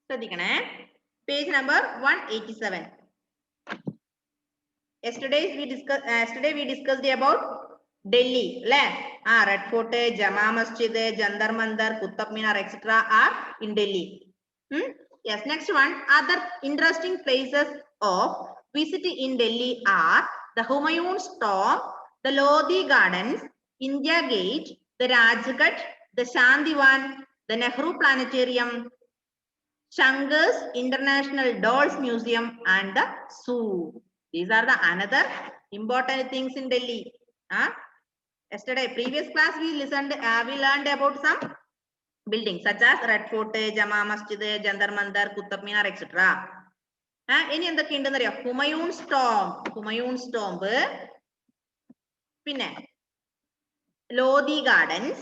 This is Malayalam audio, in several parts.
ശ്രദ്ധിക്കണേ. Page number 187. Yesterday we discussed about Delhi, അല്ലേ? Red Fort, Jama Masjid, Jantar Mantar, Qutub Minar, etc. are in Delhi. Yes, next one. Other interesting places of visit in Delhi are the Humayun's Tomb, the Lodi Gardens, India Gate, the Rajghat, the Shandivan, the Nehru Planetarium, Shankar's International Dolls Museum, and the zoo. These are the another important things in Delhi. Yesterday, previous class, we learned about some buildings such as Red Fort, Jama Masjid, Jantar Mantar, Qutub Minar, etc. ഇനി എന്തൊക്കെയുണ്ടെന്ന് അറിയാം? Humayun's Tomb, പിന്നെ Lodi Gardens,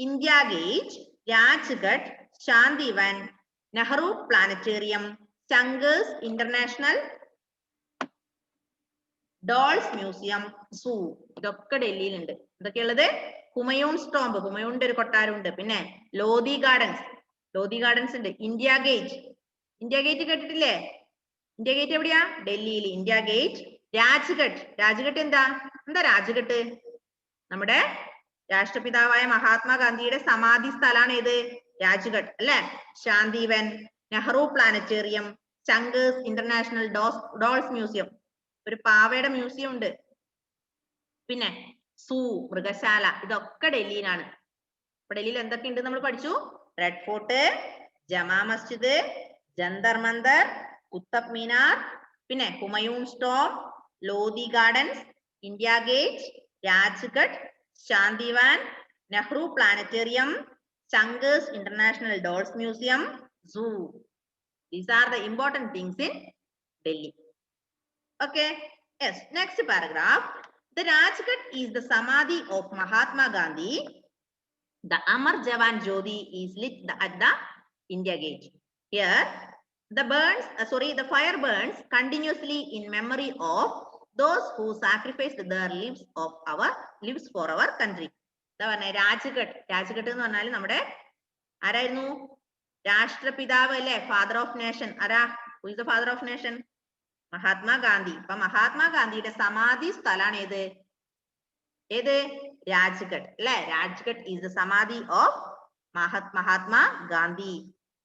India Gate, Rajghat, Shandivan, Nehru Planetarium, Shankar's International Dolls Museum, Zoo. ഇതൊക്കെ ഡൽഹിയിലുണ്ട്. എന്തൊക്കെയുള്ളത്? Humayun's Tomb, ഹുമയൂണിന്റെ ഒരു കൊട്ടാരമുണ്ട്. പിന്നെ ലോധി ഗാർഡൻസ് ഉണ്ട്. ഇന്ത്യ ഗേറ്റ് കേട്ടിട്ടില്ലേ? ഇന്ത്യ ഗേറ്റ് എവിടെയാ? ഡൽഹിയിൽ. India Gate. രാജ്ഘട്ട് എന്താ രാജ്ഘട്ട്? നമ്മുടെ രാഷ്ട്രപിതാവായ മഹാത്മാഗാന്ധിയുടെ സമാധി സ്ഥലമാണ് ഏത്? രാജ്ഘട്ട് അല്ലെ? Shantivan, Nehru Planetarium, Shankar's International Dolls Museum, ഒരു പാവയുടെ മ്യൂസിയം ഉണ്ട്. പിന്നെ സൂ, മൃഗശാല. ഇതൊക്കെ ഡൽഹിയിലാണ്. അപ്പൊ ഡൽഹിയിൽ എന്തൊക്കെ ഉണ്ട് നമ്മൾ പഠിച്ചു? റെഡ് ഫോർട്ട്, ജമാ മസ്ജിദ്, ജന്തർ മന്ദർ, കുത്തബ് മീനാർ, പിന്നെ Humayun's Tomb, Lodhi Gardens, India Gate, Rajghat, Shantivan, Nehru Planetarium, Shankar's International Dolls Museum, zoo. These are the important things in Delhi. Okay. Yes. Next paragraph. The Rajghat is the samadhi of Mahatma Gandhi. The Amar Jawan Jyoti is lit at the India Gate. Here, the fire burns continuously in memory of those who sacrificed their lives for our country. Rajghat എന്ന് പറഞ്ഞാൽ നമ്മുടെ ആരായിരുന്നു? രാഷ്ട്രപിതാവ് അല്ലെ? Father of nation. ആരാ? Who is the father of nation? Mahatma Gandhi. അപ്പൊ മഹാത്മാഗാന്ധിയുടെ സമാധി സ്ഥലമാണ് ഏത്? രാജ്ഘട്ട് അല്ലെ? Rajghat is the samadhi of Mahatma Gandhi.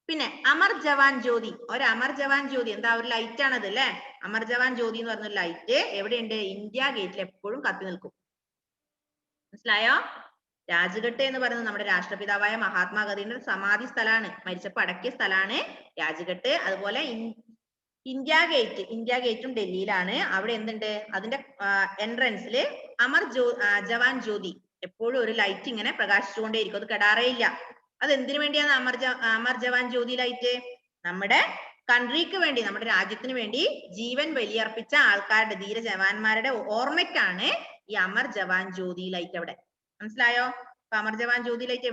പിന്നെ അമർ ജവാൻ ജ്യോതി, അമർ ജവാൻ ജ്യോതി എന്താ? ഒരു ലൈറ്റ് ആണത് അല്ലെ? അമർ ജവാൻ ജ്യോതി എന്ന് പറഞ്ഞ ലൈറ്റ് എവിടെയുണ്ട്? ഇന്ത്യ ഗേറ്റിൽ എപ്പോഴും കത്തി നിൽക്കും. മനസ്സിലായോ? രാജ്ഘട്ട് എന്ന് പറയുന്നത് നമ്മുടെ രാഷ്ട്രപിതാവായ മഹാത്മാഗാന്ധിയുടെ സമാധി സ്ഥലമാണ്, മരിച്ചപ്പോ അടക്കിയ സ്ഥലമാണ് രാജ്ഘട്ട്. അതുപോലെ ഇന്ത്യ ഗേറ്റും ഡൽഹിയിലാണ്. അവിടെ എന്തുണ്ട്? അതിന്റെ എൻട്രൻസിൽ ജവാൻ ജ്യോതി എപ്പോഴും ഒരു ലൈറ്റ് ഇങ്ങനെ പ്രകാശിച്ചുകൊണ്ടേയിരിക്കും, അത് കെടാറേ ഇല്ല. അത് എന്തിനു വേണ്ടിയാണ് അമർ ജവാൻ ജ്യോതി ലൈറ്റ്? നമ്മുടെ കൺട്രിക്ക് വേണ്ടി, നമ്മുടെ രാജ്യത്തിന് വേണ്ടി ജീവൻ ബലിയർപ്പിച്ച ആൾക്കാരുടെ, ധീര ജവാന്മാരുടെ ഓർമ്മയ്ക്കാണ് ഈ അമർ ജവാൻ ജ്യോതി ലൈറ്റ് അവിടെ. മനസ്സിലായോ? അപ്പൊ അമർ ജവാൻ ജ്യോതി ലൈറ്റ്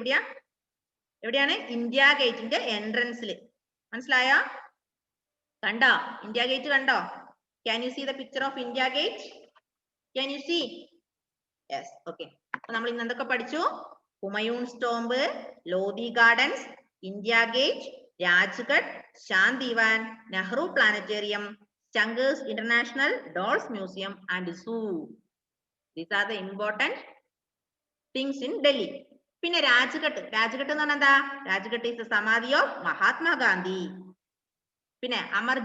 എവിടെയാണ്? ഇന്ത്യ ഗേറ്റിന്റെ എൻട്രൻസിൽ. മനസ്സിലായോ? കണ്ടോ? ഇന്ത്യ ഗേറ്റ് കണ്ടോ? Can you see the picture of India Gate? Can you see? Yes. Okay. അപ്പൊ നമ്മൾ ഇന്ന് എന്തൊക്കെ പഠിച്ചു? Humayun's Tomb, Lodhi Gardens, India Gate, Rajghat, Shantivan, Nehru Planetarium, Shankar's International Dolls Museum and zoo. These are the important things in Delhi. പിന്നെ രാജ്ഘട്ട് എന്ന് പറഞ്ഞാൽ എന്താ? രാജ്ഘട്ട് is the സമാധി ഓഫ് മഹാത്മാഗാന്ധി. പിന്നെ അമർ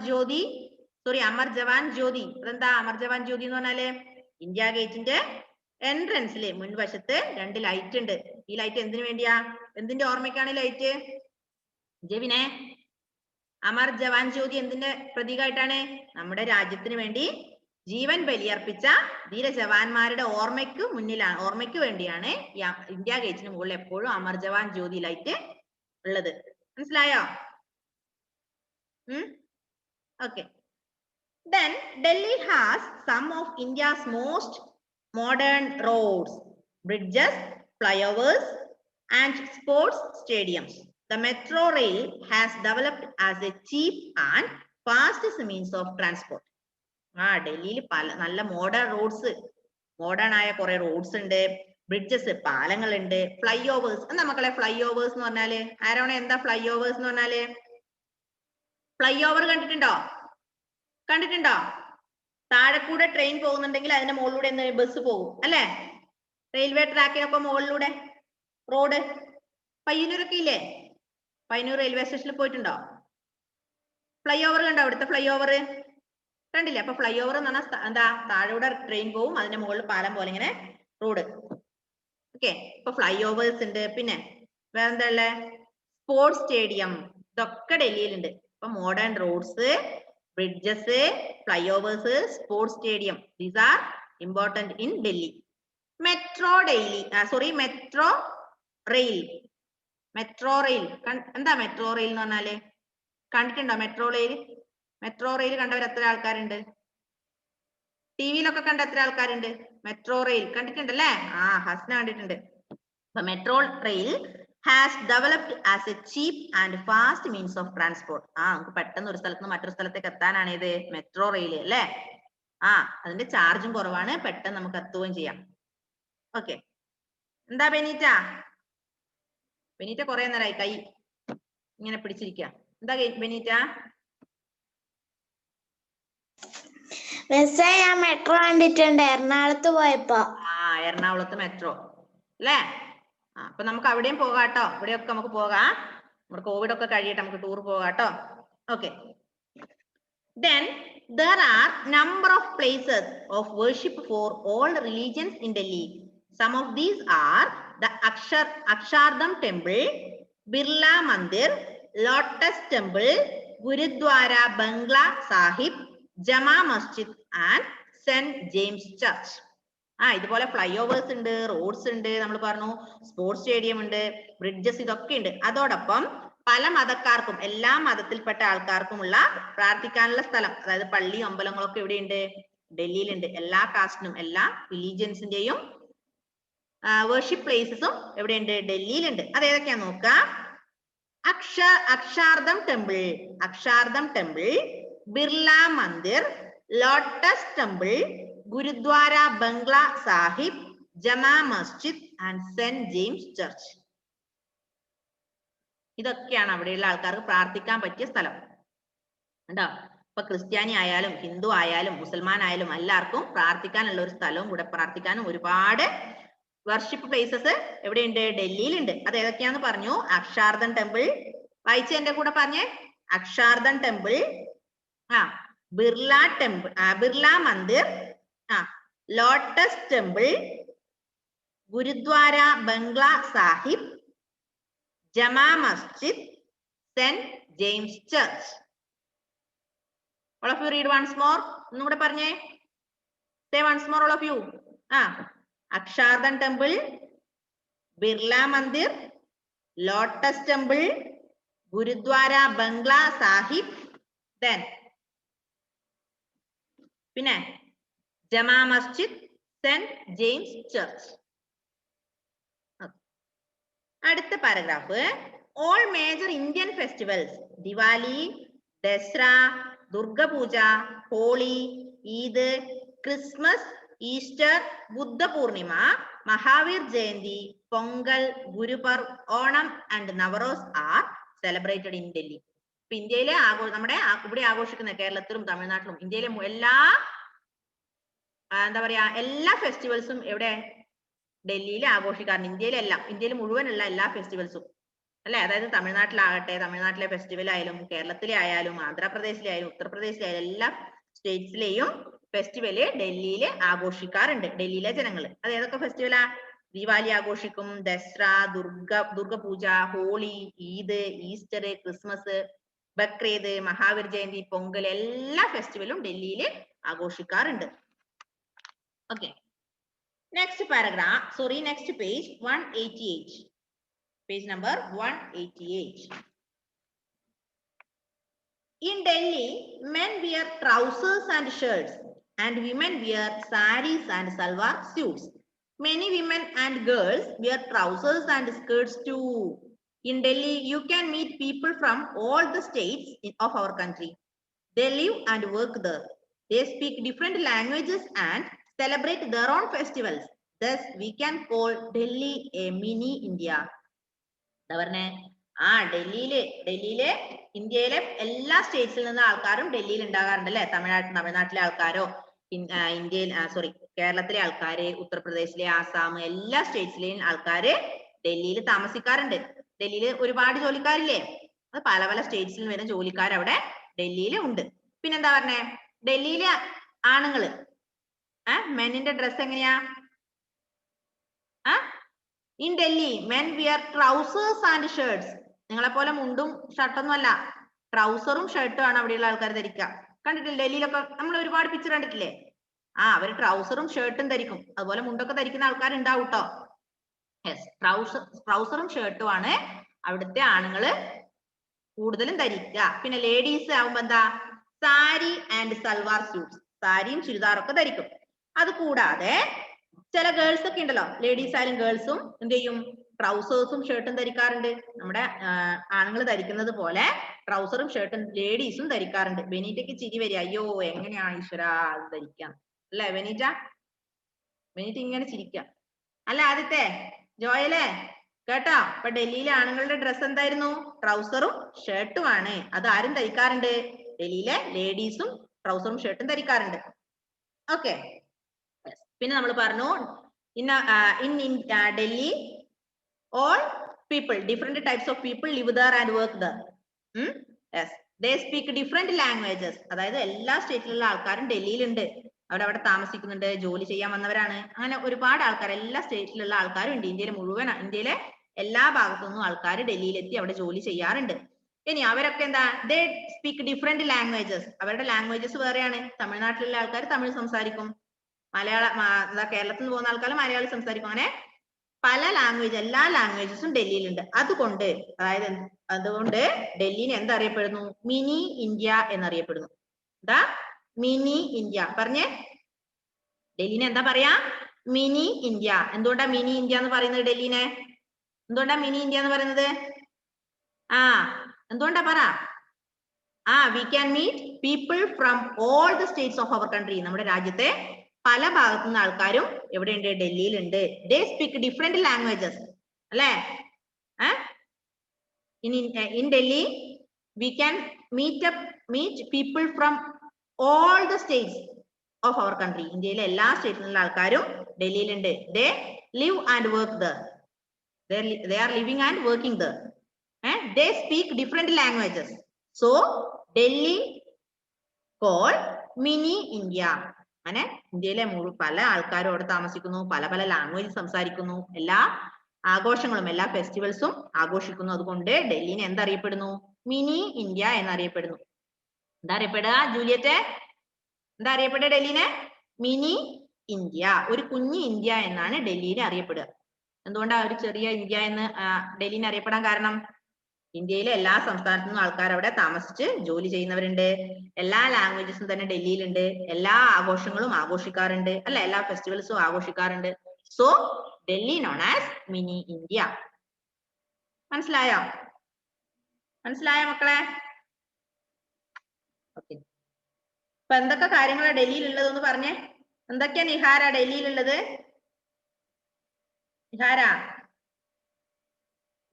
ജവാൻ ജ്യോതി, അതെന്താ? അമർ ജവാൻ ജ്യോതി എന്ന് പറഞ്ഞാല് ഇന്ത്യ ഗേറ്റിന്റെ എൻട്രൻസില് മുൻവശത്ത് 2 ലൈറ്റ് ഉണ്ട്. ഈ ലൈറ്റ് എന്തിനു വേണ്ടിയാ? എന്തിന്റെ ഓർമ്മയ്ക്കാണ് ലൈറ്റ്? ജെവിനെ, അമർ ജവാൻ ജ്യോതി എന്തിന്റെ പ്രതീകമായിട്ടാണ്? നമ്മുടെ രാജ്യത്തിന് വേണ്ടി ജീവൻ ബലിയർപ്പിച്ച ധീര ജവാന്മാരുടെ ഓർമ്മയ്ക്ക് വേണ്ടിയാണ് ഈ ഇന്ത്യ ഗേറ്റിന് മുകളിൽ എപ്പോഴും അമർ ജവാൻ ജ്യോതി ലൈറ്റ് ഉള്ളത്. മനസ്സിലായോ? Okay. Then Delhi has some of India's most modern roads, bridges, flyovers, and sports stadiums. The metro rail has developed as a cheap and fastest means of transport. ഡൽഹിയിൽ നല്ല മോഡേൺ ആയ കുറെ റോഡ്സ് ഉണ്ട്, ബ്രിഡ്ജസ്, പാലങ്ങളുണ്ട്, ഫ്ലൈ ഓവേഴ്സ്. എന്താ മക്കളെ ഫ്ലൈ ഓവേഴ്സ് എന്ന് പറഞ്ഞാല്? ആരാണ്? എന്താ ഫ്ലൈ ഓവേഴ്സ് എന്ന് പറഞ്ഞാല്? ഫ്ലൈ ഓവർ കണ്ടിട്ടുണ്ടോ? കണ്ടിട്ടുണ്ടോ? താഴെ കൂടെ ട്രെയിൻ പോകുന്നുണ്ടെങ്കിൽ അതിന്റെ മുകളിലൂടെ എന്ത് ബസ് പോകും അല്ലെ? റെയിൽവേ ട്രാക്കിനൊക്കെ മുകളിലൂടെ റോഡ്. പയ്യന്നൂരൊക്കെ ഇല്ലേ? പയ്യന്നൂർ റെയിൽവേ സ്റ്റേഷനിൽ പോയിട്ടുണ്ടോ? ഫ്ലൈ ഓവർ കണ്ടോ? അവിടുത്തെ ഫ്ലൈ ഓവർ കണ്ടില്ലേ? അപ്പൊ ഫ്ലൈ ഓവർ എന്ന് പറഞ്ഞാൽ എന്താ, താഴെ ട്രെയിൻ പോവും, അതിന്റെ മുകളിൽ പാലം പോലെ ഇങ്ങനെ റോഡ്. ഓക്കെ, ഇപ്പൊ ഫ്ലൈ ഓവേഴ്സ് ഉണ്ട്. പിന്നെ വേറെന്താ ഉള്ളെ? സ്പോർട്സ് സ്റ്റേഡിയം, ഇതൊക്കെ ഡൽഹിയിലുണ്ട്. ഇപ്പൊ modern roads, bridges, flyovers, sports stadium, these are important in Delhi. Metro metro rail. Metro rail എന്താ മെട്രോ റെയിൽ എന്ന് പറഞ്ഞാല്? കണ്ടിട്ടുണ്ടോ മെട്രോ റെയിൽ? മെട്രോ റെയിൽ കണ്ടവർ എത്ര ആൾക്കാരുണ്ട്? ടിവിയിലൊക്കെ കണ്ട എത്ര ആൾക്കാരുണ്ട്? Metro rail കണ്ടിട്ടുണ്ടല്ലേ? ഹസ്ന കണ്ടിട്ടുണ്ട്. അപ്പൊ metro rail has developed as A cheap and fast means of transport. നമുക്ക് പെട്ടെന്ന് ഒരു സ്ഥലത്ത് നിന്ന് മറ്റൊരു സ്ഥലത്തേക്ക് എത്താനാണ് ഇത് മെട്രോ റെയിൽ അല്ലേ? അതിന്റെ ചാർജും കുറവാണ്, പെട്ടെന്ന് നമുക്ക് എത്തുകയും ചെയ്യാം. ഓക്കെ, എന്താ ബെനീറ്റ? ബെനീറ്റ കുറെ നേരമായി കൈ ഇങ്ങനെ പിടിച്ചിരിക്കുക. എന്താ ബെനീറ്റ? ഞാൻ മെട്രോ കണ്ടിട്ടുണ്ട് എറണാകുളത്ത് പോയപ്പോ. എറണാകുളത്ത് മെട്രോ അല്ലേ? അപ്പൊ നമുക്ക് അവിടെയും പോകാട്ടോ, ഇവിടെയൊക്കെ നമുക്ക് പോകാം. നമ്മുടെ കോവിഡ് ഒക്കെ കഴിയട്ടെ, നമുക്ക് ടൂർ പോകാട്ടോ. Okay, then there are number of places of worship for all religions in Delhi. Some of these are the Akshardham Temple, Birla Mandir, Lotus Temple, Gurudwara Bangla Sahib, Jama Masjid and St. James Church. ഇതുപോലെ ഫ്ലൈ ഓവേഴ്സ് ഉണ്ട്, റോഡ്സ് ഉണ്ട്, നമ്മൾ പറഞ്ഞു സ്പോർട്സ് സ്റ്റേഡിയം ഉണ്ട്, ബ്രിഡ്ജസ്, ഇതൊക്കെ ഉണ്ട്. അതോടൊപ്പം പല മതക്കാർക്കും, എല്ലാ മതത്തിൽപ്പെട്ട ആൾക്കാർക്കുമുള്ള പ്രാർത്ഥിക്കാനുള്ള സ്ഥലം, അതായത് പള്ളി അമ്പലങ്ങളൊക്കെ എവിടെയുണ്ട്? ഡൽഹിയിലുണ്ട്. എല്ലാ കാസ്റ്റിനും എല്ലാ റിലീജിയൻസിന്റെയും വർഷിപ്പ് പ്ലേസസും എവിടെയുണ്ട്? ഡൽഹിയിലുണ്ട്. അത് ഏതൊക്കെയാ നോക്ക. Akshardham Temple, Birla Mandir, Lotus Temple, Gurudwara Bangla Sahib, Jama Masjid and Saint James Church. ഇതൊക്കെയാണ് അവിടെയുള്ള ആൾക്കാർക്ക് പ്രാർത്ഥിക്കാൻ പറ്റിയ സ്ഥലം. കണ്ടോ? ഇപ്പൊ ക്രിസ്ത്യാനി ആയാലും ഹിന്ദു ആയാലും മുസൽമാൻ ആയാലും എല്ലാവർക്കും പ്രാർത്ഥിക്കാനുള്ള ഒരു സ്ഥലവും കൂടെ, പ്രാർത്ഥിക്കാനും ഒരുപാട് വർഷിപ്പ് പ്ലേസസ് എവിടെയുണ്ട്? ഡൽഹിയിലുണ്ട്. അത് ഏതൊക്കെയാന്ന് പറഞ്ഞു. അക്ഷാർധൻ ടെമ്പിൾ, വായിച്ച എന്റെ കൂടെ പറഞ്ഞേ. Akshardham Temple, Birla Temple, Birla Mandir, Lotus Temple, Gurudwara Bangla Sahib, Jama Masjid, saint James Church. All of you read once more. ഒന്നുകൂടെ പറഞ്ഞേ. Say once more all of you. Akshardhan Temple, Birla Mandir, Lotus Temple, Gurudwara Bangla Sahib, then പിന്നെ Jama Masjid, saint James church. അടുത്ത paragraph. All major Indian festivals, Diwali, Dussehra, Durga Puja, Holi, Eid, Christmas, Easter, Buddha Purnima, Mahavir Jayanti, Pongal, Gurpurab, Onam and Navroz are celebrated in Delhi. ഇപ്പൊ ഇന്ത്യയിലെ നമ്മുടെ ഇവിടെ ആഘോഷിക്കുന്ന കേരളത്തിലും തമിഴ്നാട്ടിലും ഇന്ത്യയിലെ എല്ലാ എന്താ പറയാ എല്ലാ ഫെസ്റ്റിവൽസും എവിടെ? ഡൽഹിയിൽ ആഘോഷിക്കാറുണ്ട്. ഇന്ത്യയിൽ മുഴുവനുള്ള എല്ലാ ഫെസ്റ്റിവൽസും അല്ലെ? അതായത് തമിഴ്നാട്ടിലാകട്ടെ, തമിഴ്നാട്ടിലെ ഫെസ്റ്റിവൽ ആയാലും കേരളത്തിലെ ആയാലും ആന്ധ്രാപ്രദേശിലെ ആയാലും ഉത്തർപ്രദേശിലെ ആയാലും എല്ലാ സ്റ്റേറ്റ്സിലെയും ഫെസ്റ്റിവല് ഡൽഹിയിൽ ആഘോഷിക്കാറുണ്ട് ഡൽഹിയിലെ ജനങ്ങൾ. അത് ഏതൊക്കെ ഫെസ്റ്റിവലാ? ദിവാലി ആഘോഷിക്കും, ദസറ, ദുർഗപൂജ, ഹോളി, ഈദ്, ഈസ്റ്റർ, ക്രിസ്മസ്, ബക്രീദ്, മഹാവീർ ജയന്തി, പൊങ്കൽ, എല്ലാ ഫെസ്റ്റിവലും ഡൽഹിയിൽ ആഘോഷിക്കാറുണ്ട്. Okay, next paragraph, sorry next page 188. Page number 188. In Delhi, men wear trousers and shirts and women wear saris and salwar suits. Many women and girls wear trousers and skirts too. In Delhi, you can meet people from all the states of our country. They live and work there. They speak different languages and celebrate their own festivals. Thus, we can call Delhi a mini India. പറഞ്ഞേ, ഡൽഹിയില് ഇന്ത്യയിലെ എല്ലാ സ്റ്റേറ്റ്സിൽ നിന്ന് ആൾക്കാരും ഡൽഹിയിൽ ഉണ്ടാകാറുണ്ട് അല്ലെ. തമിഴ്നാട്ടിലെ ആൾക്കാരോ ഇന്ത്യയിൽ കേരളത്തിലെ ആൾക്കാര്, ഉത്തർപ്രദേശിലെ, ആസാം, എല്ലാ സ്റ്റേറ്റ്സിലെയും ആൾക്കാര് ഡൽഹിയിൽ താമസിക്കാറുണ്ട്. ഡൽഹിയിൽ ഒരുപാട് ജോലിക്കാരില്ലേ, അത് പല പല സ്റ്റേറ്റ്സിൽ വരുന്ന ജോലിക്കാർ അവിടെ ഡൽഹിയിൽ ഉണ്ട്. പിന്നെന്താ പറഞ്ഞേ, ഡൽഹിയിലെ ആണുങ്ങള് മെന്നിന്റെ ഡ്രസ് എങ്ങനെയാ? In Delhi men wear trousers and shirts. നിങ്ങളെ പോലെ മുണ്ടും ഷർട്ടൊന്നും അല്ല, ട്രൗസറും ഷർട്ടും ആണ് അവിടെയുള്ള ആൾക്കാർ ധരിക്കുക. കണ്ടിട്ടില്ലേ ഡൽഹിയിലൊക്കെ നമ്മൾ ഒരുപാട് പിക്ചർ കണ്ടിട്ടില്ലേ? അവര് ട്രൗസറും ഷർട്ടും ധരിക്കും, അതുപോലെ മുണ്ടൊക്കെ ധരിക്കുന്ന ആൾക്കാരുണ്ടാവും കേട്ടോ. യെസ്, ട്രൗസറും ഷർട്ടും ആണ് അവിടുത്തെ ആണുങ്ങള് കൂടുതലും ധരിക്കുക. പിന്നെ ലേഡീസ് ആവുമ്പോ എന്താ, സാരി ആൻഡ് സൽവാർ സ്യൂട്ട്സ്, സാരിയും ചുരിദാറൊക്കെ ധരിക്കും. അത് കൂടാതെ ചില ഗേൾസ് ഒക്കെ ഉണ്ടല്ലോ, ലേഡീസ് ആയാലും ഗേൾസും എന്ത് ചെയ്യും, ട്രൗസേഴ്സും ഷർട്ടും ധരിക്കാറുണ്ട്. നമ്മുടെ ആണുങ്ങൾ ധരിക്കുന്നത് പോലെ ട്രൗസറും ഷർട്ടും ലേഡീസും ധരിക്കാറുണ്ട്. ബെനീറ്റയ്ക്ക് ചിരി വരിക, അയ്യോ എങ്ങനെയാ ഈശ്വര അത് ധരിക്കാം അല്ലെ ബെനീറ്റ? ബെനീറ്റ ഇങ്ങനെ ചിരിക്കാം അല്ല ആദ്യത്തെ ജോയലെ കേട്ടോ. അപ്പൊ ഡൽഹിയിലെ ആണുങ്ങളുടെ ഡ്രസ് എന്തായിരുന്നു? ട്രൗസറും ഷർട്ടും ആണ്. അത് ആരും ധരിക്കാറുണ്ട്? ഡൽഹിയിലെ ലേഡീസും ട്രൗസറും ഷർട്ടും ധരിക്കാറുണ്ട്. ഓക്കെ. പിന്നെ നമ്മൾ പറഞ്ഞു in Delhi all people, different types of people live there and work there. Yes, they speak different languages. അതായത് എല്ലാ സ്റ്റേറ്റിലുള്ള ആൾക്കാരും ഡൽഹിയിലുണ്ട്, അവരവിടെ താമസിക്കുന്നുണ്ട്, ജോലി ചെയ്യാൻ വന്നവരാണ്. അങ്ങനെ ഒരുപാട് ആൾക്കാർ എല്ലാ സ്റ്റേറ്റിലുള്ള ആൾക്കാരും ഉണ്ട്. ഇന്ത്യയിലെ എല്ലാ ഭാഗത്തു നിന്നും ആൾക്കാർ ഡൽഹിയിലെത്തി അവിടെ ജോലി ചെയ്യാറുണ്ട്. ഇനി അവരൊക്കെ എന്താ, they speak different languages. അവരുടെ ലാംഗ്വേജസ് വേറെയാണ്. തമിഴ്നാട്ടിലുള്ള ആൾക്കാർ തമിഴ് സംസാരിക്കും, കേരളത്തിൽ നിന്ന് പോകുന്ന ആൾക്കാർ മലയാളം സംസാരിക്കും. അങ്ങനെ പല ലാംഗ്വേജ്, എല്ലാ ലാംഗ്വേജസും ഡൽഹിയിലുണ്ട്. അതുകൊണ്ട് ഡൽഹിനെ എന്തറിയപ്പെടുന്നു? മിനി ഇന്ത്യ എന്നറിയപ്പെടുന്നു. എന്താ? Mini India. പറഞ്ഞേ, ഡൽഹിനെ എന്താ പറയാ? Mini India. എന്തുകൊണ്ടാ മിനി ഇന്ത്യ എന്ന് പറയുന്നത്? ഡൽഹിനെ എന്തുകൊണ്ടാ മിനി ഇന്ത്യ എന്ന് പറയുന്നത്? എന്തുകൊണ്ടാ പറ? we can meet people from all the states of our country. നമ്മുടെ രാജ്യത്തെ പല ഭാഗത്തു നിന്ന് ആൾക്കാരും എവിടെയുണ്ട്? ഡൽഹിയിലുണ്ട്. they speak different languages അല്ലെ? in Delhi we can meet people from all the states of our country. ഇന്ത്യയിലെ എല്ലാ സ്റ്റേറ്റിലുള്ള ആൾക്കാരും ഡൽഹിയിലുണ്ട്. they live and work there. they are living and working there. they speak different languages. So Delhi called mini India. അങ്ങനെ ഇന്ത്യയിലെ പല ആൾക്കാരും അവിടെ താമസിക്കുന്നു, പല പല ലാംഗ്വേജ് സംസാരിക്കുന്നു, എല്ലാ ആഘോഷങ്ങളും എല്ലാ ഫെസ്റ്റിവൽസും ആഘോഷിക്കുന്നു. അതുകൊണ്ട് ഡൽഹിനെ എന്തറിയപ്പെടുന്നു? മിനി ഇന്ത്യ എന്നറിയപ്പെടുന്നു. എന്താ അറിയപ്പെടുക ജൂലിയറ്റ്? എന്താ അറിയപ്പെടുക ഡൽഹിനെ? മിനി ഇന്ത്യ, ഒരു കുഞ്ഞു ഇന്ത്യ എന്നാണ് ഡൽഹിനെ അറിയപ്പെടുക. എന്തുകൊണ്ടാ ഒരു ചെറിയ ഇന്ത്യ എന്ന് ഡൽഹിനെ അറിയപ്പെടാൻ കാരണം? ഇന്ത്യയിലെ എല്ലാ സംസ്ഥാനത്തു നിന്നും ആൾക്കാർ അവിടെ താമസിച്ച് ജോലി ചെയ്യുന്നവരുണ്ട്, എല്ലാ ലാംഗ്വേജസും തന്നെ ഡൽഹിയിലുണ്ട്, എല്ലാ ആഘോഷങ്ങളും ആഘോഷിക്കാറുണ്ട് അല്ലെ, എല്ലാ ഫെസ്റ്റിവൽസും ആഘോഷിക്കാറുണ്ട്. So Delhi non as mini India. മനസ്സിലായോ മക്കളെ? ഓക്കെ. അപ്പൊ എന്തൊക്കെ കാര്യങ്ങളാണ് ഡൽഹിയിലുള്ളത് എന്ന് പറഞ്ഞേ. എന്തൊക്കെയാ നിഹാര ഡൽഹിയിലുള്ളത്?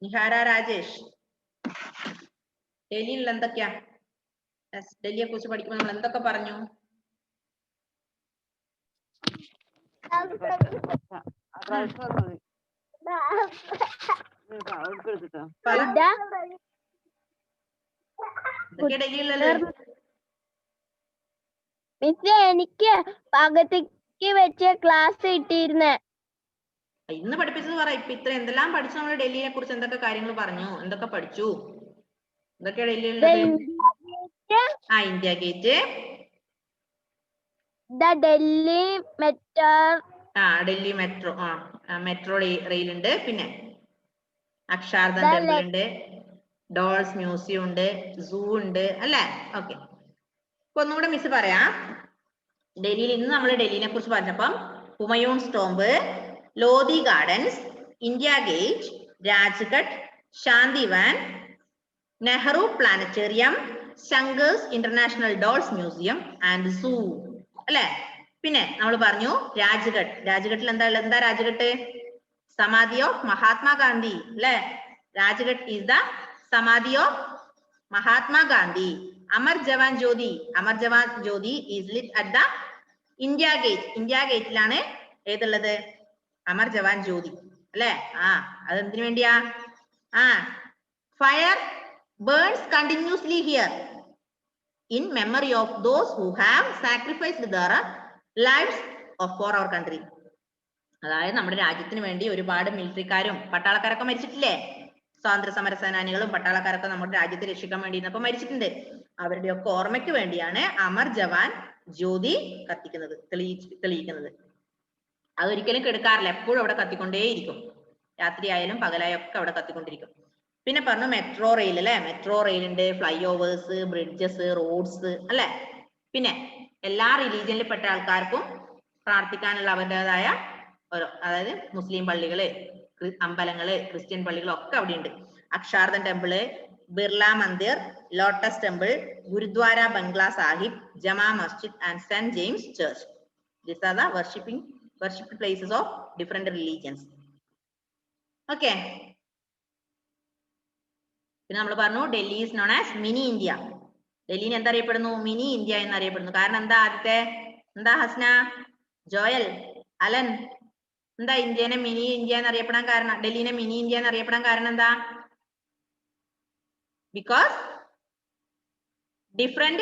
നിഹാര രാജേഷ്, ഡൽഹിയിലുള്ള എന്തൊക്കെയാ? ഡൽഹിയെ കുറിച്ച് പഠിക്കുമ്പോൾ നമ്മൾ എന്തൊക്കെ പറഞ്ഞു? എനിക്ക് പകുതിക്ക് വെച്ച് ക്ലാസ് കിട്ടിയിരുന്നേ. ഇന്ന് പഠിപ്പിച്ചത് പറ. ഇപ്പൊ ഇത്ര എന്തെല്ലാം പഠിച്ചു നമ്മൾ ഡൽഹിയെ കുറിച്ച്? എന്തൊക്കെ കാര്യങ്ങൾ പറഞ്ഞു? എന്തൊക്കെ പഠിച്ചു? എന്തൊക്കെയാ ഡൽഹിയിലുള്ളത്? India Gate, Delhi Metro, Delhi metro, metro Rail ഉണ്ട്. പിന്നെ അക്ഷാർധൻ ടെമ്പിൾ ഉണ്ട്, ഡോൾസ് മ്യൂസിയം ഉണ്ട്, സൂ ഉണ്ട് അല്ലെ? ഓക്കെ. അപ്പൊ ഒന്നുകൂടെ മിസ് പറയാം. ഡൽഹിയിൽ ഇന്ന് നമ്മൾ ഡൽഹിനെ കുറിച്ച് പറഞ്ഞപ്പം Humayun's Tomb, Lodhi Gardens, India Gate, Rajghat, Shantivan, Nehru Planetarium, Shankar's International Dolls Museum and zoo അല്ലെ? പിന്നെ നമ്മൾ പറഞ്ഞു രാജ്ഘട്ട്. രാജ്ഘട്ടിൽ എന്താ രാജ്ഘട്ട്? സമാധി ഓഫ് മഹാത്മാഗാന്ധി അല്ലെ? Rajghat is the Samadhi of Mahatma Gandhi. Amar Jawan Jyoti is lit at the India Gate. India Gate ilane edullathu Amar Jawan Jyoti alle adu endinu vendiya fire burns continuously here in memory of those who have sacrificed their lives for our country. അതായത് നമ്മുടെ രാജ്യത്തിന് വേണ്ടി ഒരുപാട് മിലിറ്ററിക്കാരും പട്ടാളക്കാരൊക്കെ മരിച്ചിട്ടില്ലേ? സ്വാതന്ത്ര്യ സമര സേനാനികളും പട്ടാളക്കാരൊക്കെ നമ്മുടെ രാജ്യത്തെ രക്ഷിക്കാൻ വേണ്ടി ഇന്നപ്പോ മരിച്ചിട്ടുണ്ട്. അവരുടെയൊക്കെ ഓർമ്മയ്ക്ക് വേണ്ടിയാണ് അമർ ജവാൻ ജ്യോതി കത്തിക്കുന്നത്, തെളിയിക്കുന്നത്. അതൊരിക്കലും കെടുക്കാറില്ല, എപ്പോഴും അവിടെ കത്തിക്കൊണ്ടേയിരിക്കും. രാത്രിയായാലും പകലായാലും ഒക്കെ അവിടെ കത്തിക്കൊണ്ടിരിക്കും. പിന്നെ പറഞ്ഞു മെട്രോ റെയിൽ അല്ലെ, മെട്രോ റെയിൽ ഉണ്ട്, ഫ്ലൈ ഓവേഴ്സ്, ബ്രിഡ്ജസ്, റോഡ്സ് അല്ലെ. പിന്നെ എല്ലാ റിലീജിയനിൽ പെട്ട ആൾക്കാർക്കും പ്രാർത്ഥിക്കാനുള്ള അവരുടേതായ ഓരോ, അതായത് മുസ്ലിം പള്ളികള്, അമ്പലങ്ങള്, ക്രിസ്ത്യൻ പള്ളികളൊക്കെ അവിടെ ഉണ്ട്. Akshardham Temple, Birla Mandir, Lotus Temple, Gurudwara Bangla Sahib, Jama Masjid and Saint James Church. These are the worship places of different religions. Okay. പിന്നെ നമ്മൾ പറഞ്ഞു Delhi is known as mini India. ഡൽഹിനെ എന്തറിയപ്പെടുന്നു? മിനി ഇന്ത്യ എന്നറിയപ്പെടുന്നു. കാരണം എന്താ? ആദ്യത്തെ എന്താ? ഹസ്ന, ജോയൽ, അലൻ, എന്താ ഇന്ത്യനെ മിനി ഇന്ത്യ എന്നറിയപ്പെടാൻ കാരണം, ഡൽഹിനെ മിനി ഇന്ത്യ എന്നറിയപ്പെടാൻ കാരണം എന്താ? Because different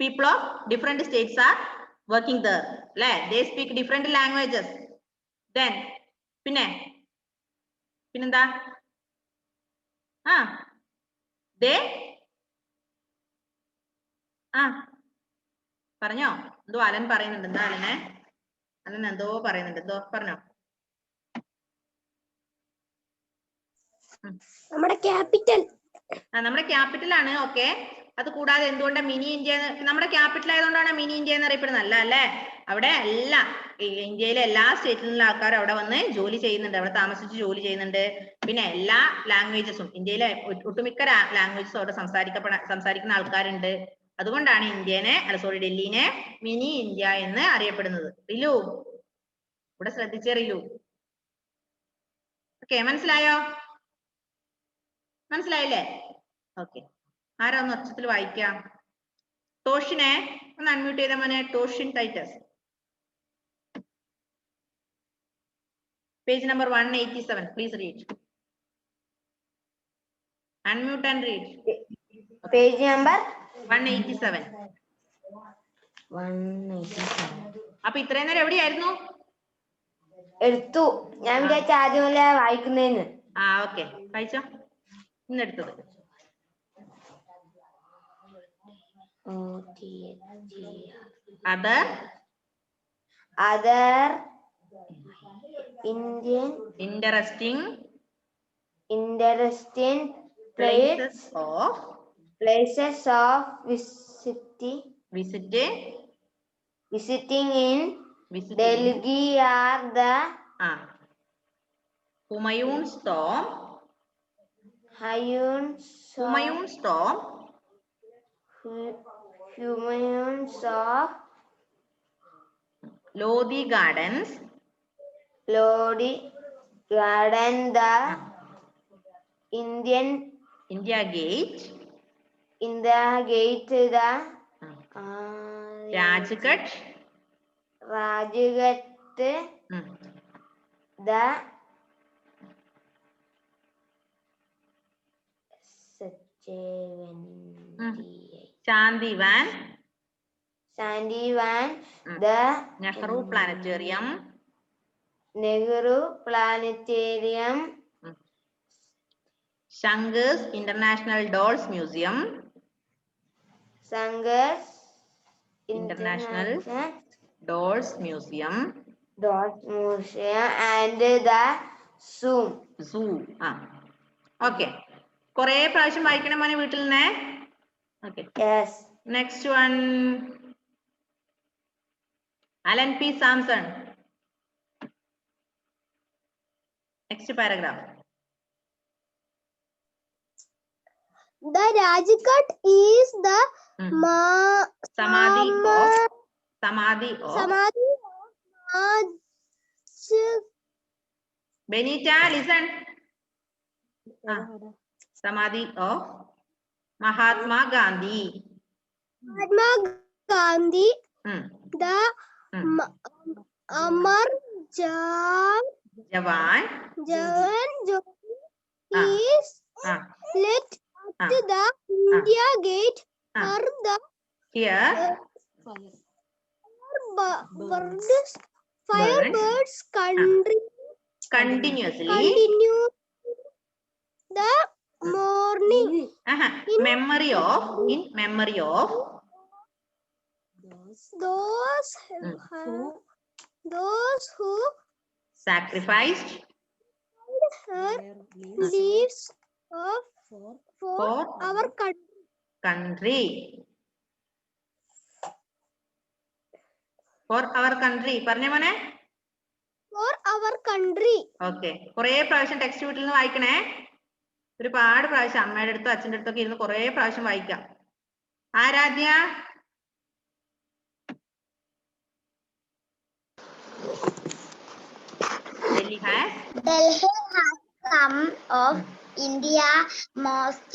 people of different states are working there. അല്ലെ? They speak different languages. Then പിന്നെന്താ? they പറഞ്ഞോ? എന്തോ അലൻ പറയുന്നുണ്ട്. എന്താ അലനെ? അലൻ എന്തോ പറയുന്നുണ്ട്. എന്തോ പറഞ്ഞോ? നമ്മുടെ ക്യാപിറ്റൽ ആണ്. ഓക്കെ. അത് കൂടാതെ എന്തുകൊണ്ടാണ് മിനി ഇന്ത്യ? നമ്മുടെ ക്യാപിറ്റൽ ആയതുകൊണ്ടാണ് മിനി ഇന്ത്യ എന്നറിയപ്പെടുന്നത് അല്ല അല്ലേ? അവിടെ എല്ലാം ഇന്ത്യയിലെ എല്ലാ സ്റ്റേറ്റിലുള്ള ആൾക്കാരും അവിടെ വന്ന് ജോലി ചെയ്യുന്നുണ്ട്, അവിടെ താമസിച്ച് ജോലി ചെയ്യുന്നുണ്ട്. പിന്നെ എല്ലാ ലാംഗ്വേജസും, ഇന്ത്യയിലെ ഒട്ടുമിക്ക ലാംഗ്വേജസും അവിടെ സംസാരിക്കുന്ന ആൾക്കാരുണ്ട്. അതുകൊണ്ടാണ് ഡൽഹിനെ മിനി ഇന്ത്യ എന്ന് അറിയപ്പെടുന്നത്. റിലു ഇവിടെ ശ്രദ്ധിച്ചേ റിലു. ഓക്കെ, മനസ്സിലായോ? മനസ്സിലായില്ലേ? ഓക്കെ. ആരാ ഒന്ന് ഒച്ചത്തിൽ വായിക്കാം? ടോഷിനെ ഒന്ന് അൺമ്യൂട്ട് ചെയ്ത മോനെ. Toshin Titus, page number 187. Please read. Unmute and read. Page number 187. അപ്പൊ ഇത്രയും നേരം എവിടെയായിരുന്നു? എടുത്തു. ഞാൻ വിചാരിച്ച ആദ്യമല്ല വായിക്കുന്നതിന്. ഓക്കെ, വായിച്ചോ. ഇന്നെടുത്തത്. Other interesting places of visiting in Delhi are the Humayun's tomb, Lodi Gardens, the India Gate, the Rajghat, the Chandivan, the Nehru Planetarium, Shanghai's International Dolls Museum, International Dolls Museum, and the zoo. Okay. കുറേ പ്രാവശ്യം വായിക്കണം മോനെ വീട്ടിൽ നിന്നേ. Okay. Yes. Next one. Alan P. Sampson. Next paragraph. The Rajghat is the Samadhi of Benita, listen. Samadhi of Mahatma Gandhi. Mahatma Gandhi, Hmm. the Hmm. Amar Jawan. Jawan Ah. is Ah. let Ah. at the India Gate Ah. for the Here. Firebirds Continuously. continue the morning. In memory of those who sacrificed her leaves for our country. For our country. പറഞ്ഞേ മോനെ. for our country. Okay. കുറേ പ്രാവശ്യം ടെക്സ്റ്റ് വീട്ടിൽ നിന്ന് വായിക്കണേ. ഒരുപാട് പ്രാവശ്യം അമ്മയുടെ അടുത്തും അച്ഛൻ്റെ അടുത്തൊക്കെ ഇരുന്ന് കുറേ പ്രാവശ്യം വായിക്കാം. Aaradhya? Delhi has some of India most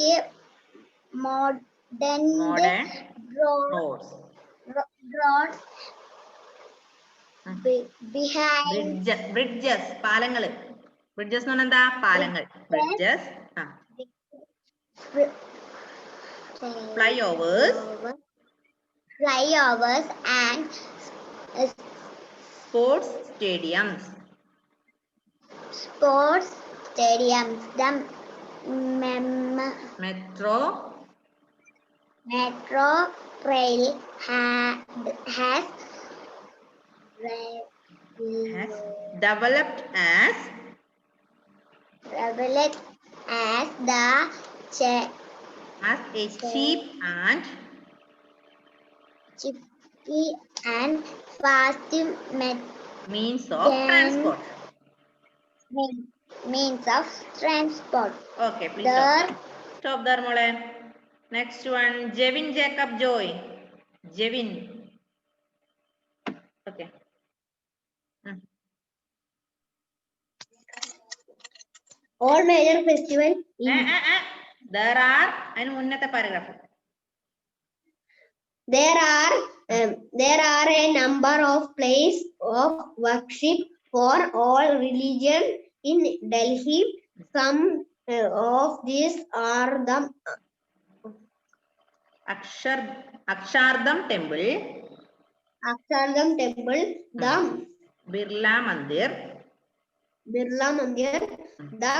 modern roads. behind bridges പാലങ്ങള്. bridges എന്ന് പറഞ്ഞാൽ എന്താ? പാലങ്ങൾ. bridges. flyovers and sports stadiums. The metro rail has developed as a cheap and fast means of transport. Okay, please stop there, mole. Next one, Jevin Jacob Joy. Jevin. Okay. All major festivals. There are and munnate paragraph. There are a number of places of worship for all religions in Delhi. Some of these are the Akshardham Temple, the Birla Mandir, the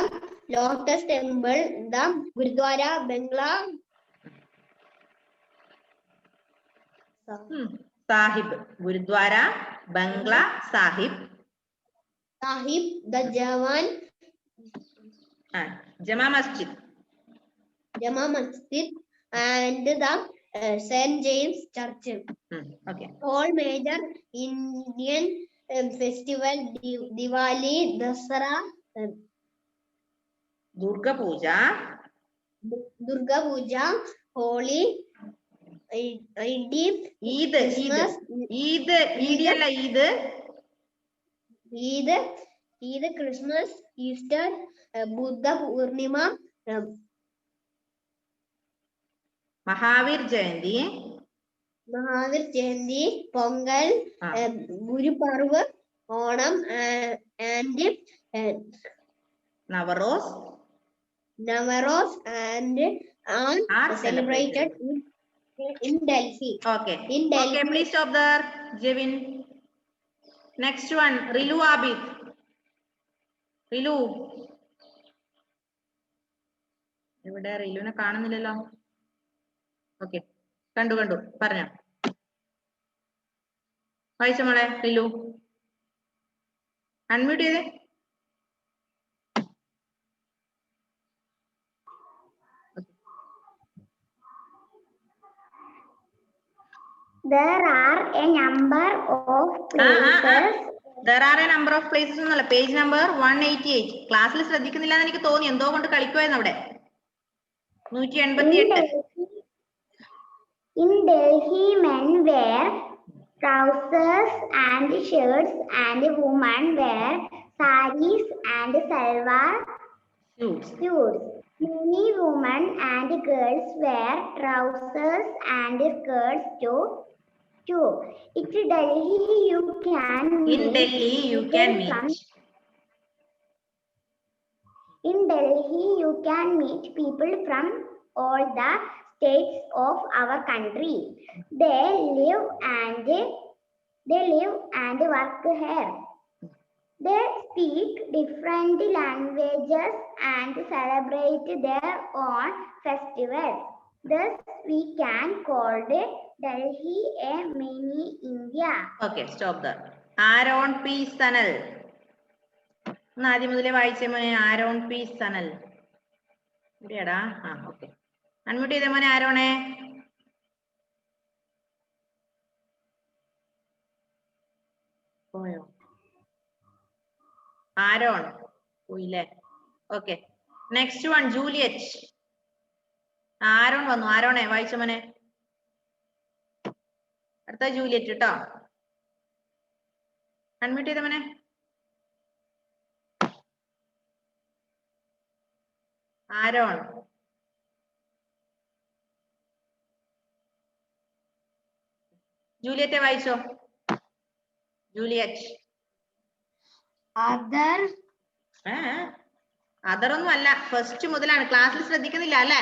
Lotus Temple, the Gurudwara, Bangla, Sahib, Gurudwara, Bangla Sahib, the Jama Masjid, and the St. James Church. Okay. All major Indian festival, Diwali, Dasara, Durga Puja, Holi, Eid, Christmas, Easter, Buddha Purnima, Mahavir Jayanti, Pongal, Guru Parva, Onam, and Navaros and are celebrated in Delhi. Okay. Okay, please stop there, Jevin. Next one, Rilu Abid. Rilu. ഇവിടെ റിലുവിനെ കാണുന്നില്ലല്ലോ. ഓക്കെ, കണ്ടു പറഞ്ഞോ. വായിച്ച മോളെ റിലു. അൺമ്യൂട്ട് ചെയ്തേ. There are a number of places. There are a number of places എന്നല്ല, പേജ് നമ്പർ 188. ക്ലാസ്സിൽ ശ്രദ്ധിക്കുന്നില്ല എന്ന് എനിക്ക് തോന്നി, എന്തോ കൊണ്ട് കളിക്കുമായിരുന്നു അവിടെ. 188. In Delhi, men wear trousers and shirts, and women wear saris and salwar suits. Many women and girls wear trousers and skirts too. In Delhi, you can In Delhi, you can meet. In Delhi, you can meet people from all the states of our country. They live and work here. They speak different languages and celebrate their own festivals. Thus, we can call Delhi a mini India. Okay, stop there. Aaron P. Sanal. ആദ്യം മുതലേ വായിച്ച മോനെ ആരോൺ പി സനൽ. എവിടെയാടാ? ആ ഓക്കെ. അൺമ്യൂട്ട് ചെയ്ത മോനെ ആരോണേ. പോയോ? ആരോൺ പോയില്ലേ? Okay. Next one Juliet. Aaron വന്നു. ആരോണേ വായിച്ച മോനെ. അടുത്ത ജൂലിയറ്റ് കേട്ടോ. അൺമ്യൂട്ട് ചെയ്ത മോനെ. ആരോൺ. ജൂലിയറ്റെ വായിച്ചോ. ജൂലിയറ്റ്. Other. അതറൊന്നും അല്ല, ഫസ്റ്റ് മുതലാണ്. ക്ലാസ്സിൽ ശ്രദ്ധിക്കുന്നില്ല അല്ലേ?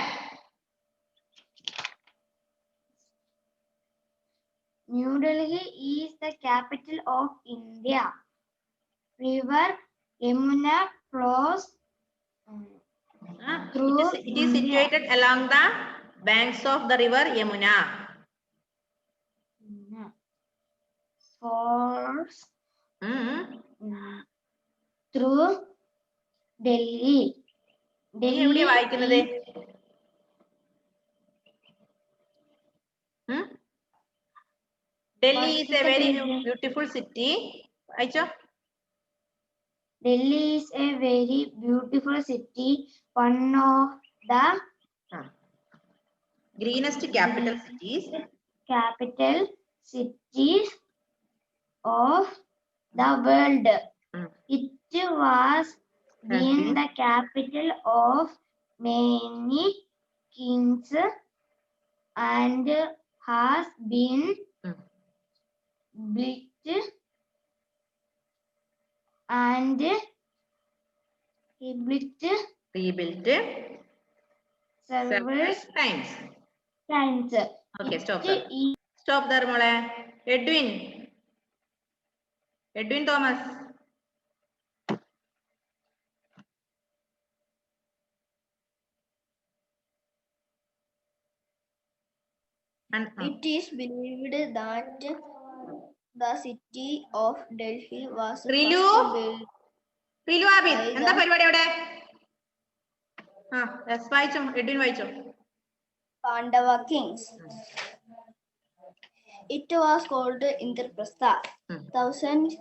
New Delhi is the capital of India. River Yamuna flows through It is situated along the banks of the river Yamuna. Flows through Delhi. എവിടെയാ വായിക്കുന്നത്? Delhi is a very beautiful city. വായിച്ചോ. Delhi is a very beautiful city, one of the greenest capital cities of the world. It was been the capital of many kings and has been built and rebuilt several times. Okay, stop there. Stop there, മോളെ. Edwin Thomas. It is believed that the city of Delhi was Rilu Abid, എന്താ പരിപാടി അവിടെ? വായിച്ചോ. എഡ്വിൻ വായിച്ചോ. Pandava kings. It was called Indraprastha. Thousands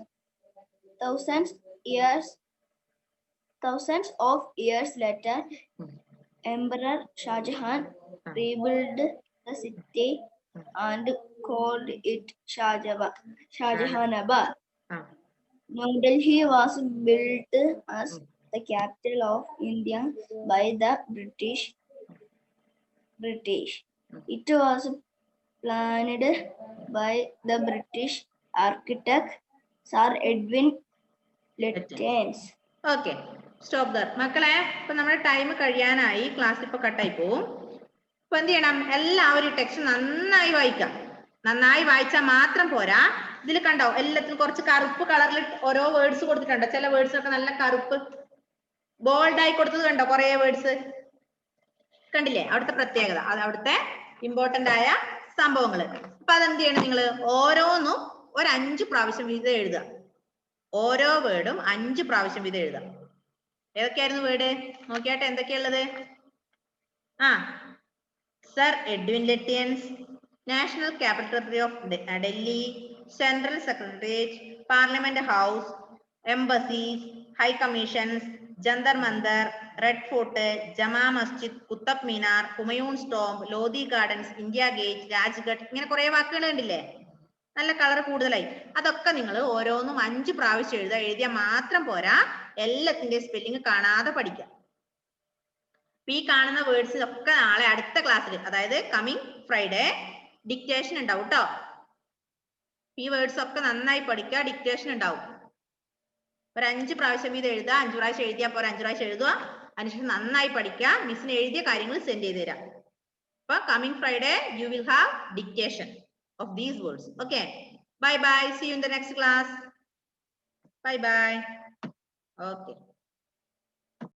of years later, Emperor Shah Jahan rebuilt the city and called it Shahjahanabad. New Delhi was built as the capital of India by the British. It was planned by the British architect Sir Edwin Lutyens. Okay, stop there. മക്കളെ, ഇപ്പൊ നമ്മുടെ ടൈം കഴിയാനായി. ക്ലാസ് ഇപ്പൊ കട്ടായി പോവും. ഇപ്പൊ എന്ത് ചെയ്യണം? എല്ലാവരും ടെക്സ്റ്റ് നന്നായി വായിക്കാം. നന്നായി വായിച്ചാൽ മാത്രം പോരാ. ഇതിൽ കണ്ടോ, എല്ലാത്തിനും കുറച്ച് കറുപ്പ് കളറിൽ ഓരോ വേർഡ്സ് കൊടുത്തിട്ടുണ്ടോ? ചില വേർഡ്സ് ഒക്കെ നല്ല കറുപ്പ് ബോൾഡ് ആയി കൊടുത്തത് കണ്ടോ? കുറെ വേർഡ്സ് കണ്ടില്ലേ? അവിടുത്തെ പ്രത്യേകത, അത് അവിടുത്തെ ഇമ്പോർട്ടന്റ് ആയ സംഭവങ്ങൾ. അപ്പൊ അതെന്ത് ചെയ്യണം? നിങ്ങൾ ഓരോന്നും ഒരു 5 പ്രാവശ്യം വീതം എഴുതുക. ഓരോ വേർഡും 5 പ്രാവശ്യം വീതം എഴുതാം. ഏതൊക്കെയായിരുന്നു വേർഡ്? നോക്കിയാട്ടെ എന്തൊക്കെയുള്ളത്. Sir Edwin Lutyens, National Capital of Delhi, Central Secretariat, Parliament House, embassies, high commissions, Jantar Mantar, Red Fort, Jama Masjid, Qutub Minar, Humayun's Tomb, Lodhi Gardens, India Gate, Rajghat, ഇങ്ങനെ കുറെ വാക്കുകൾ കണ്ടില്ലേ? നല്ല കളർ കൂടുതലായി. അതൊക്കെ നിങ്ങൾ ഓരോന്നും 5 പ്രാവശ്യം എഴുതിയാൽ മാത്രം പോരാ, എല്ലാത്തിന്റെ സ്പെല്ലിംഗ് കാണാതെ പഠിക്കാം. ഈ കാണുന്ന വേർഡ്സ് ഒക്കെ നാളെ അടുത്ത ക്ലാസ്സിൽ, അതായത് കമ്മിങ് ഫ്രൈഡേ ഡിക്റ്റേഷൻ ഉണ്ടാവും കേട്ടോ. ഈ വേർഡ്സ് ഒക്കെ നന്നായി പഠിക്കുക, ഡിക്റ്റേഷൻ ഉണ്ടാവും. ഒരു 5 പ്രാവശ്യം ഇത് എഴുതുക, 5 പ്രാവശ്യം എഴുതിയാൽ പോരാ, 5 പ്രാവശ്യം എഴുതുക, അതിനുശേഷം നന്നായി പഠിക്കുക, മിസ്സിന് എഴുതിയ കാര്യങ്ങൾ സെൻഡ് ചെയ്ത് തരാം. അപ്പൊ coming Friday you will have dictation of these words. Okay, bye bye, see you in the next class. Bye bye. Okay.